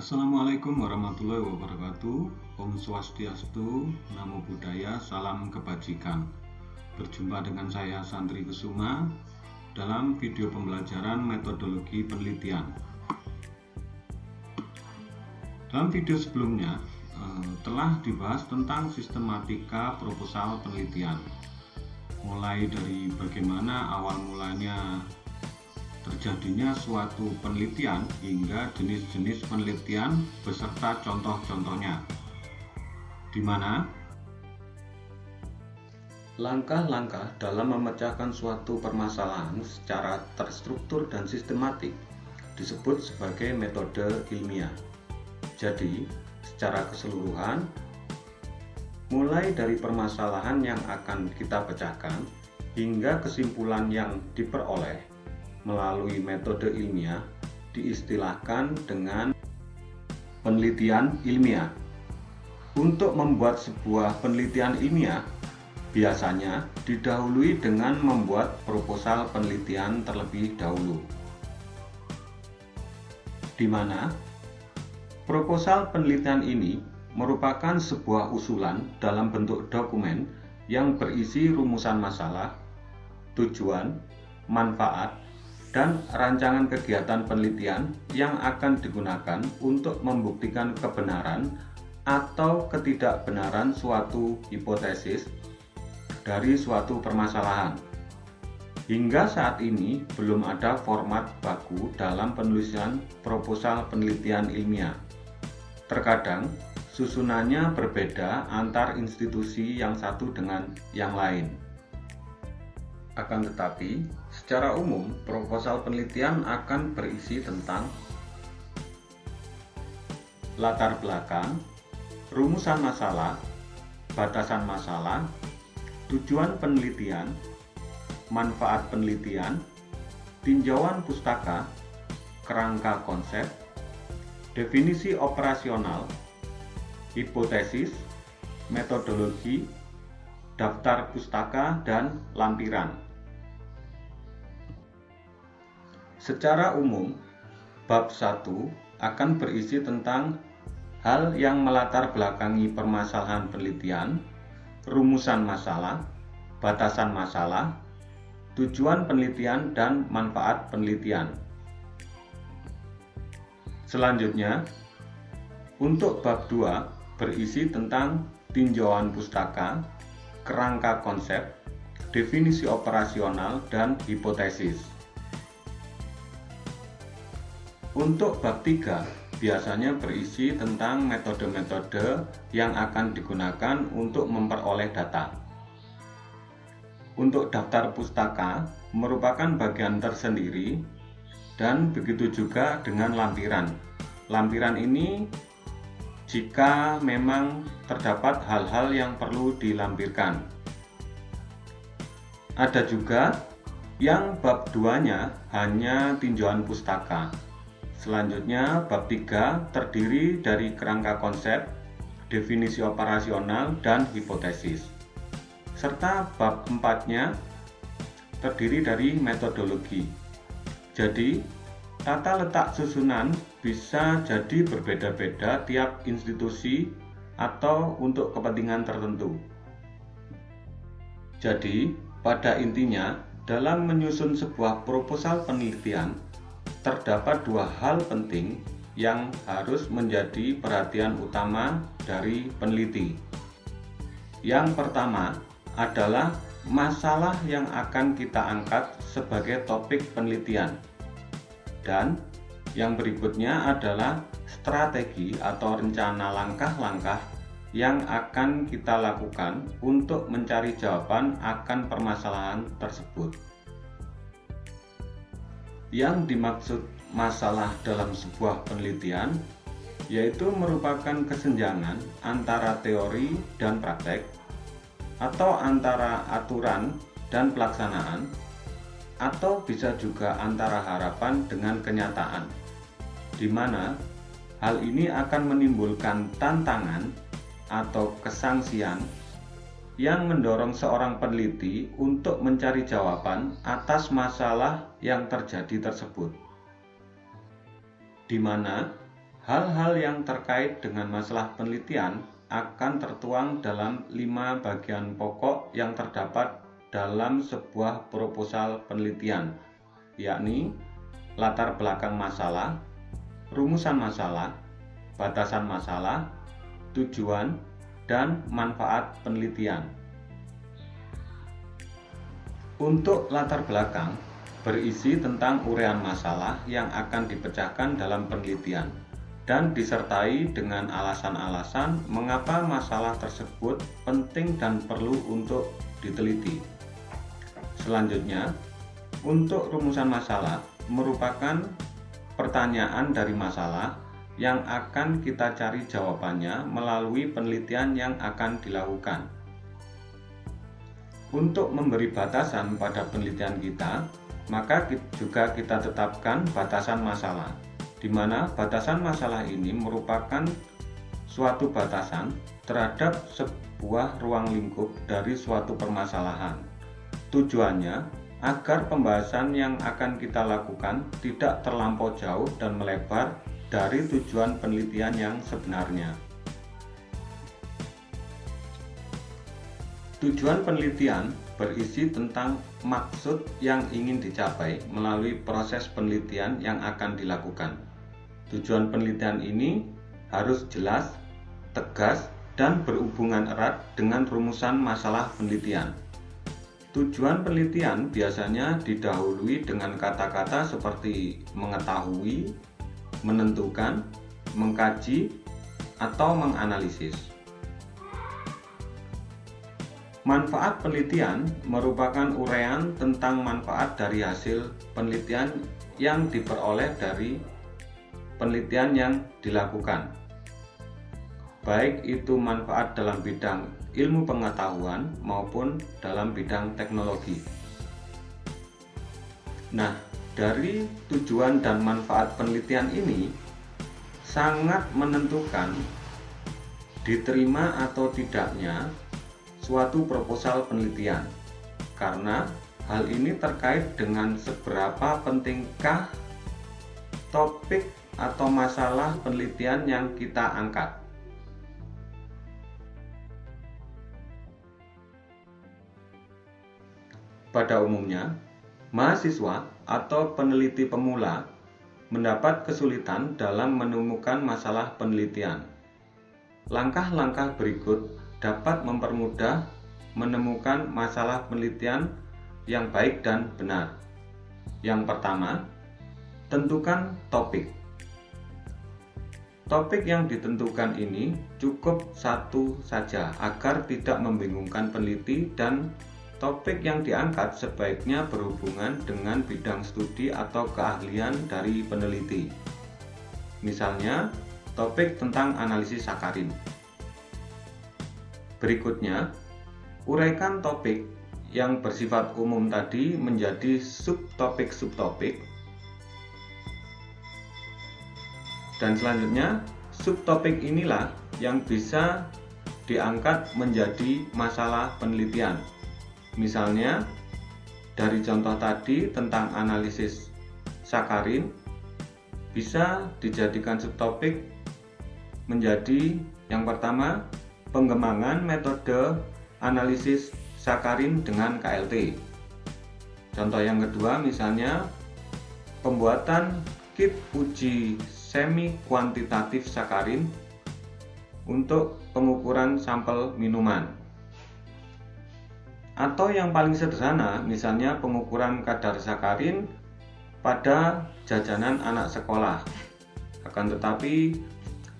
Assalamualaikum warahmatullahi wabarakatuh. Om Swastiastu, Namo Buddhaya, salam kebajikan. Berjumpa dengan saya Santri Kusuma dalam video pembelajaran metodologi penelitian. Dalam video sebelumnya telah dibahas tentang sistematika proposal penelitian, mulai dari bagaimana awal mulanya terjadinya suatu penelitian hingga jenis-jenis penelitian beserta contoh-contohnya, di mana langkah-langkah dalam memecahkan suatu permasalahan secara terstruktur dan sistematik disebut sebagai metode ilmiah. Jadi, secara keseluruhan, mulai dari permasalahan yang akan kita pecahkan hingga kesimpulan yang diperoleh melalui metode ilmiah diistilahkan dengan penelitian ilmiah. Untuk membuat sebuah penelitian ilmiah, biasanya didahului dengan membuat proposal penelitian terlebih dahulu, di mana proposal penelitian ini merupakan sebuah usulan dalam bentuk dokumen yang berisi rumusan masalah, tujuan, manfaat, dan rancangan kegiatan penelitian yang akan digunakan untuk membuktikan kebenaran atau ketidakbenaran suatu hipotesis dari suatu permasalahan. Hingga saat ini belum ada format baku dalam penulisan proposal penelitian ilmiah. Terkadang susunannya berbeda antar institusi yang satu dengan yang lain. Akan tetapi, secara umum, proposal penelitian akan berisi tentang latar belakang, rumusan masalah, batasan masalah, tujuan penelitian, manfaat penelitian, tinjauan pustaka, kerangka konsep, definisi operasional, hipotesis, metodologi, daftar pustaka, dan lampiran. Secara umum, bab 1 akan berisi tentang hal yang melatar belakangi permasalahan penelitian, rumusan masalah, batasan masalah, tujuan penelitian, dan manfaat penelitian. Selanjutnya, untuk bab 2 berisi tentang tinjauan pustaka, kerangka konsep, definisi operasional, dan hipotesis. Untuk bab 3 biasanya berisi tentang metode-metode yang akan digunakan untuk memperoleh data. Untuk daftar pustaka merupakan bagian tersendiri, dan begitu juga dengan lampiran. Lampiran ini jika memang terdapat hal-hal yang perlu dilampirkan. Ada juga yang bab 2-nya hanya tinjauan pustaka. Selanjutnya bab 3 terdiri dari kerangka konsep, definisi operasional, dan hipotesis. Serta bab 4-nya terdiri dari metodologi. Jadi, tata letak susunan bisa jadi berbeda-beda tiap institusi atau untuk kepentingan tertentu. Jadi, pada intinya, dalam menyusun sebuah proposal penelitian, terdapat dua hal penting yang harus menjadi perhatian utama dari peneliti. Yang pertama adalah masalah yang akan kita angkat sebagai topik penelitian. Dan yang berikutnya adalah strategi atau rencana langkah-langkah yang akan kita lakukan untuk mencari jawaban akan permasalahan tersebut. Yang dimaksud masalah dalam sebuah penelitian yaitu merupakan kesenjangan antara teori dan praktek, atau antara aturan dan pelaksanaan, atau bisa juga antara harapan dengan kenyataan, di mana hal ini akan menimbulkan tantangan atau kesangsian yang mendorong seorang peneliti untuk mencari jawaban atas masalah yang terjadi tersebut, di mana Hal-hal yang terkait dengan masalah penelitian akan tertuang dalam 5 bagian pokok yang terdapat dalam sebuah proposal penelitian, yakni latar belakang masalah, rumusan masalah, batasan masalah, tujuan, dan manfaat penelitian. Untuk latar belakang, berisi tentang uraian masalah yang akan dipecahkan dalam penelitian dan disertai dengan alasan-alasan mengapa masalah tersebut penting dan perlu untuk diteliti. Selanjutnya, untuk rumusan masalah merupakan pertanyaan dari masalah yang akan kita cari jawabannya melalui penelitian yang akan dilakukan. Untuk memberi batasan pada penelitian kita, maka juga kita tetapkan batasan masalah, di mana batasan masalah ini merupakan suatu batasan terhadap sebuah ruang lingkup dari suatu permasalahan. Tujuannya agar pembahasan yang akan kita lakukan tidak terlampau jauh dan melebar dari tujuan penelitian yang sebenarnya. Tujuan penelitian berisi tentang maksud yang ingin dicapai melalui proses penelitian yang akan dilakukan. Tujuan penelitian ini harus jelas, tegas, dan berhubungan erat dengan rumusan masalah penelitian. Tujuan penelitian biasanya didahului dengan kata-kata seperti mengetahui, menentukan, mengkaji, atau menganalisis. Manfaat penelitian merupakan uraian tentang manfaat dari hasil penelitian yang diperoleh dari penelitian yang dilakukan, baik itu manfaat dalam bidang ilmu pengetahuan maupun dalam bidang teknologi. Nah, dari tujuan dan manfaat penelitian ini sangat menentukan diterima atau tidaknya suatu proposal penelitian, karena hal ini terkait dengan seberapa pentingkah topik atau masalah penelitian yang kita angkat. Pada umumnya, mahasiswa atau peneliti pemula mendapat kesulitan dalam menemukan masalah penelitian. Langkah-langkah berikut dapat mempermudah menemukan masalah penelitian yang baik dan benar. Yang pertama, tentukan topik. Topik yang ditentukan ini cukup satu saja agar tidak membingungkan peneliti, dan topik yang diangkat sebaiknya berhubungan dengan bidang studi atau keahlian dari peneliti. Misalnya, topik tentang analisis sakarin. Berikutnya, uraikan topik yang bersifat umum tadi menjadi subtopik-subtopik. Dan selanjutnya, subtopik inilah yang bisa diangkat menjadi masalah penelitian. Misalnya, dari contoh tadi tentang analisis sakarin, bisa dijadikan subtopik menjadi yang pertama, pengembangan metode analisis sakarin dengan KLT. Contoh yang kedua misalnya, pembuatan kit uji semi kuantitatif sakarin untuk pengukuran sampel minuman. Atau yang paling sederhana, misalnya pengukuran kadar sakarin pada jajanan anak sekolah. Akan tetapi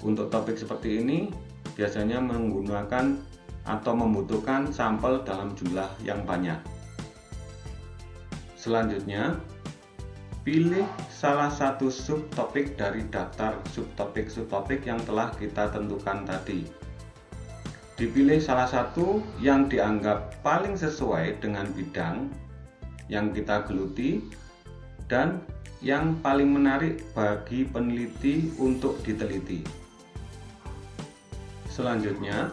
untuk topik seperti ini biasanya menggunakan atau membutuhkan sampel dalam jumlah yang banyak. Selanjutnya, pilih salah satu subtopik dari daftar subtopik-subtopik yang telah kita tentukan tadi. Dipilih salah satu yang dianggap paling sesuai dengan bidang yang kita geluti dan yang paling menarik bagi peneliti untuk diteliti. Selanjutnya,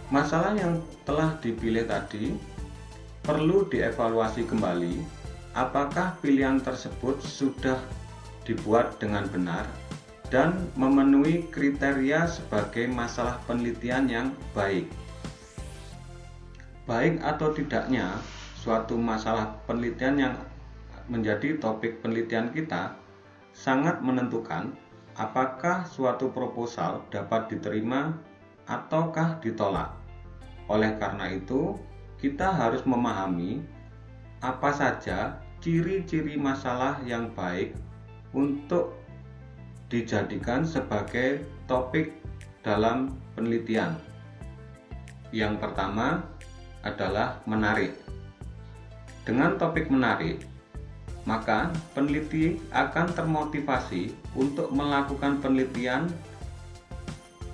masalah yang telah dipilih tadi perlu dievaluasi kembali apakah pilihan tersebut sudah dibuat dengan benar dan memenuhi kriteria sebagai masalah penelitian yang baik. Baik atau tidaknya suatu masalah penelitian yang menjadi topik penelitian kita sangat menentukan apakah suatu proposal dapat diterima ataukah ditolak. Oleh karena itu, kita harus memahami apa saja ciri-ciri masalah yang baik untuk dijadikan sebagai topik dalam penelitian. Yang pertama adalah menarik. Dengan topik menarik, maka peneliti akan termotivasi untuk melakukan penelitian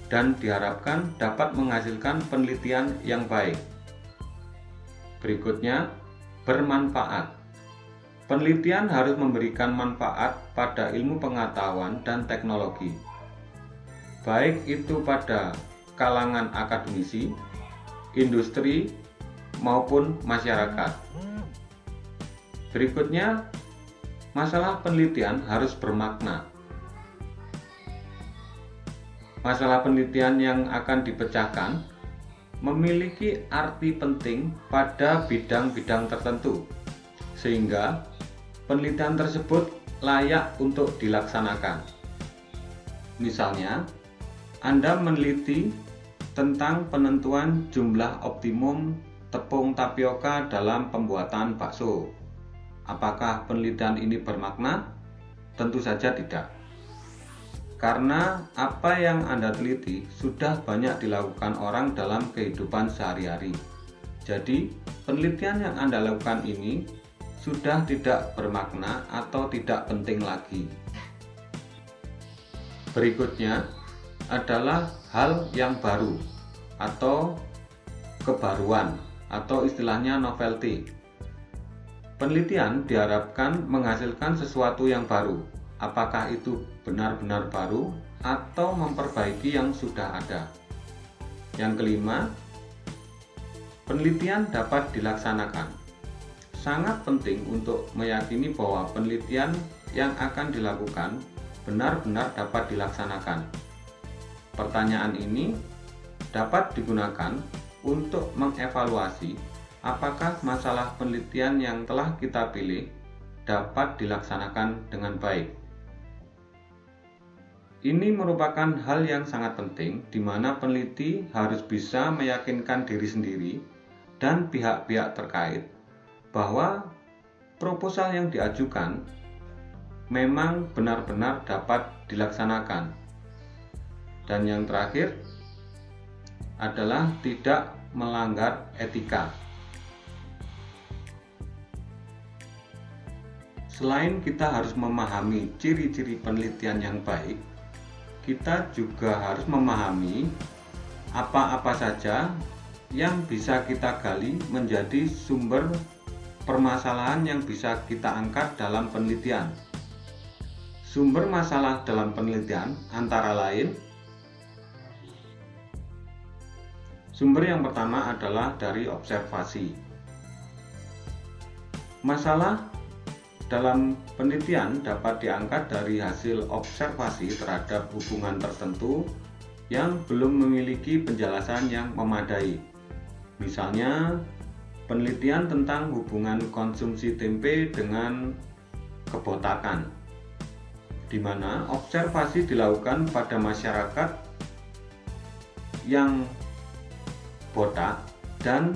dan diharapkan dapat menghasilkan penelitian yang baik. Berikutnya, bermanfaat. Penelitian harus memberikan manfaat pada ilmu pengetahuan dan teknologi, baik itu pada kalangan akademisi, industri, maupun masyarakat. Berikutnya, masalah penelitian harus bermakna. Masalah penelitian yang akan dipecahkan memiliki arti penting pada bidang-bidang tertentu, sehingga penelitian tersebut layak untuk dilaksanakan. Misalnya, Anda meneliti tentang penentuan jumlah optimum tepung tapioka dalam pembuatan bakso. Apakah penelitian ini bermakna? Tentu saja tidak. Karena apa yang Anda teliti sudah banyak dilakukan orang dalam kehidupan sehari-hari. Jadi, penelitian yang Anda lakukan ini sudah tidak bermakna atau tidak penting lagi. Berikutnya adalah hal yang baru atau kebaruan atau istilahnya novelty. Penelitian diharapkan menghasilkan sesuatu yang baru, apakah itu benar-benar baru atau memperbaiki yang sudah ada. Yang kelima, penelitian dapat dilaksanakan. Sangat penting untuk meyakini bahwa penelitian yang akan dilakukan benar-benar dapat dilaksanakan. Pertanyaan ini dapat digunakan untuk mengevaluasi apakah masalah penelitian yang telah kita pilih dapat dilaksanakan dengan baik. Ini merupakan hal yang sangat penting di mana peneliti harus bisa meyakinkan diri sendiri dan pihak-pihak terkait bahwa proposal yang diajukan memang benar-benar dapat dilaksanakan. Dan yang terakhir adalah tidak melanggar etika. Selain kita harus memahami ciri-ciri penelitian yang baik, kita juga harus memahami apa-apa saja yang bisa kita gali menjadi sumber permasalahan yang bisa kita angkat dalam penelitian. Sumber masalah dalam penelitian antara lain, sumber yang pertama adalah dari observasi. Masalah dalam penelitian dapat diangkat dari hasil observasi terhadap hubungan tertentu yang belum memiliki penjelasan yang memadai. Misalnya, penelitian tentang hubungan konsumsi tempe dengan kebotakan, di mana observasi dilakukan pada masyarakat yang botak dan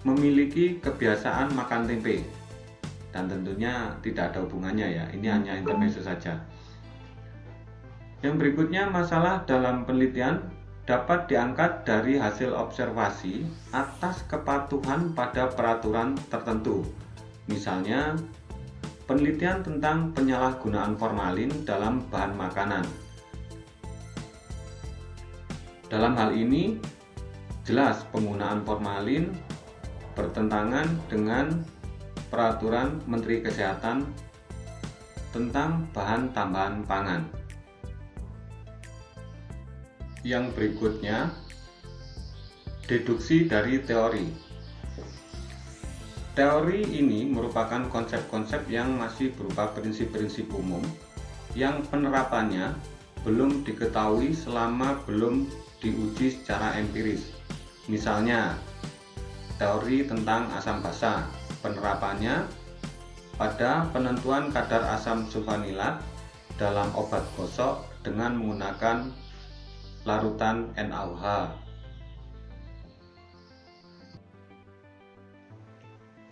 memiliki kebiasaan makan tempe. Dan tentunya tidak ada hubungannya ya, ini hanya intermezzo saja. Yang berikutnya, masalah dalam penelitian dapat diangkat dari hasil observasi atas kepatuhan pada peraturan tertentu. Misalnya, penelitian tentang penyalahgunaan formalin dalam bahan makanan. Dalam hal ini, jelas penggunaan formalin bertentangan dengan peraturan Menteri Kesehatan tentang bahan tambahan pangan. Yang berikutnya, deduksi dari teori. Teori ini merupakan konsep-konsep yang masih berupa prinsip-prinsip umum yang penerapannya belum diketahui selama belum diuji secara empiris. Misalnya, teori tentang asam basa, penerapannya pada penentuan kadar asam sulfanilat dalam obat gosok dengan menggunakan larutan NaOH.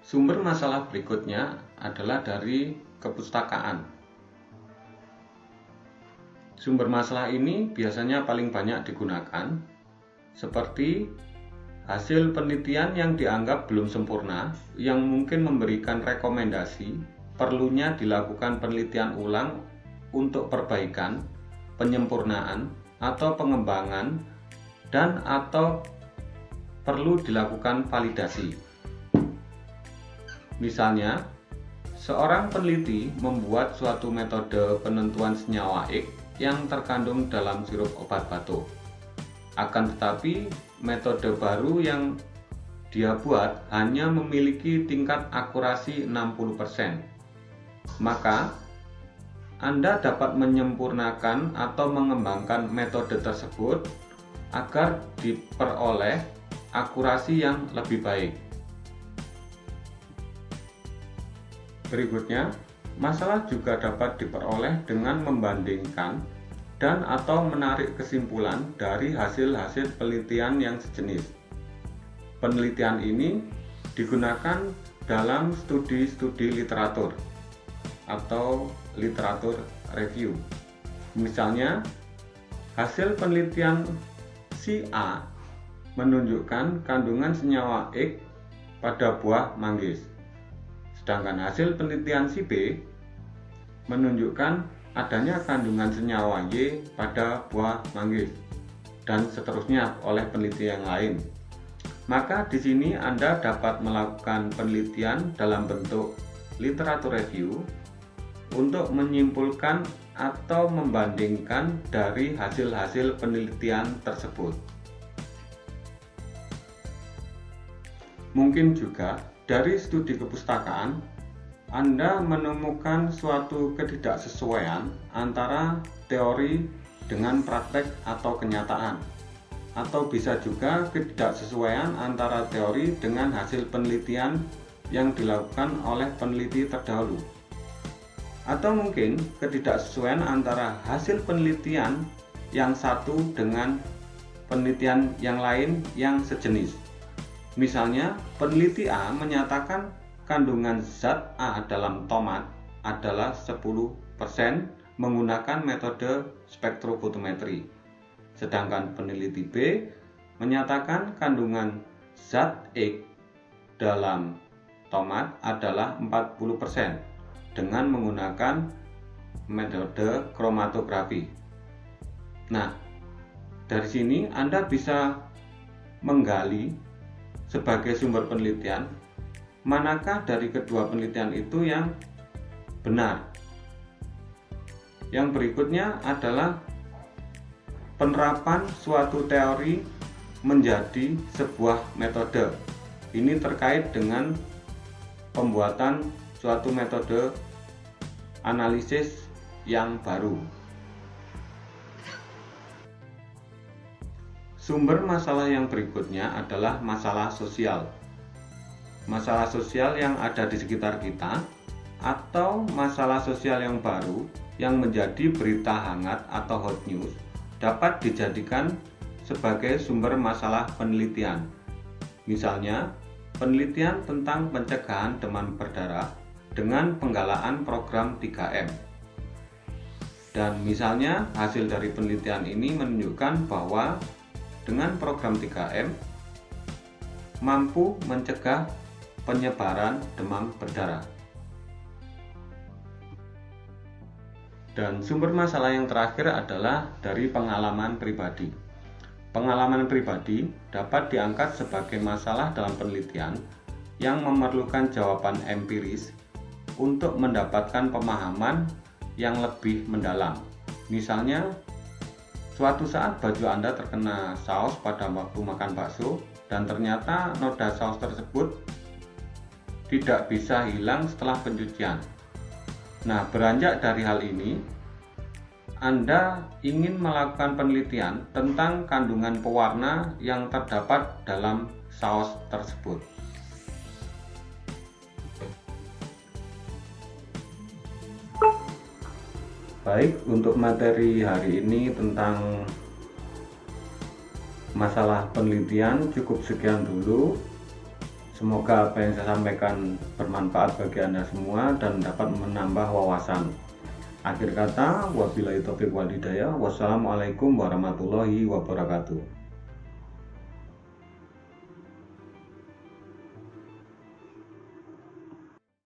Sumber masalah berikutnya adalah dari kepustakaan. Sumber masalah ini biasanya paling banyak digunakan, seperti hasil penelitian yang dianggap belum sempurna, yang mungkin memberikan rekomendasi perlunya dilakukan penelitian ulang untuk perbaikan, penyempurnaan, atau pengembangan, dan atau perlu dilakukan validasi. Misalnya, seorang peneliti membuat suatu metode penentuan senyawa X yang terkandung dalam sirup obat batuk. Akan tetapi, metode baru yang dia buat hanya memiliki tingkat akurasi 60%. Maka, Anda dapat menyempurnakan atau mengembangkan metode tersebut agar diperoleh akurasi yang lebih baik. Berikutnya, masalah juga dapat diperoleh dengan membandingkan dan atau menarik kesimpulan dari hasil-hasil penelitian yang sejenis. Penelitian ini digunakan dalam studi-studi literatur atau literatur review. Misalnya, hasil penelitian si A menunjukkan kandungan senyawa X pada buah manggis. Sedangkan hasil penelitian si B menunjukkan adanya kandungan senyawa Y pada buah manggis, dan seterusnya oleh peneliti yang lain. Maka di sini Anda dapat melakukan penelitian dalam bentuk literatur review untuk menyimpulkan atau membandingkan dari hasil-hasil penelitian tersebut. Mungkin juga dari studi kepustakaan, Anda menemukan suatu ketidaksesuaian antara teori dengan praktek atau kenyataan, atau bisa juga ketidaksesuaian antara teori dengan hasil penelitian yang dilakukan oleh peneliti terdahulu, atau mungkin ketidaksesuaian antara hasil penelitian yang satu dengan penelitian yang lain yang sejenis. Misalnya, peneliti A menyatakan kandungan zat A dalam tomat adalah 10% menggunakan metode spektrofotometri. Sedangkan peneliti B menyatakan kandungan zat X dalam tomat adalah 40% dengan menggunakan metode kromatografi. Nah, dari sini Anda bisa menggali sebagai sumber penelitian, manakah dari kedua penelitian itu yang benar. Yang berikutnya adalah penerapan suatu teori menjadi sebuah metode. Ini terkait dengan pembuatan suatu metode analisis yang baru. Sumber masalah yang berikutnya adalah masalah sosial. Masalah sosial yang ada di sekitar kita, atau masalah sosial yang baru yang menjadi berita hangat atau hot news, dapat dijadikan sebagai sumber masalah penelitian. Misalnya, penelitian tentang pencegahan demam berdarah dengan penggalaan program 3M. Dan misalnya hasil dari penelitian ini menunjukkan bahwa dengan program 3M mampu mencegah penyebaran demam berdarah. Dan sumber masalah yang terakhir adalah dari pengalaman pribadi. Pengalaman pribadi dapat diangkat sebagai masalah dalam penelitian yang memerlukan jawaban empiris untuk mendapatkan pemahaman yang lebih mendalam. Misalnya, suatu saat baju Anda terkena saus pada waktu makan bakso dan ternyata noda saus tersebut tidak bisa hilang setelah pencucian. Nah, beranjak dari hal ini, Anda ingin melakukan penelitian tentang kandungan pewarna yang terdapat dalam saus tersebut. Baik, untuk materi hari ini tentang masalah penelitian cukup sekian dulu. Semoga apa yang saya sampaikan bermanfaat bagi Anda semua dan dapat menambah wawasan. Akhir kata, wabillahi taufiq wal hidayah. Wassalamualaikum warahmatullahi wabarakatuh.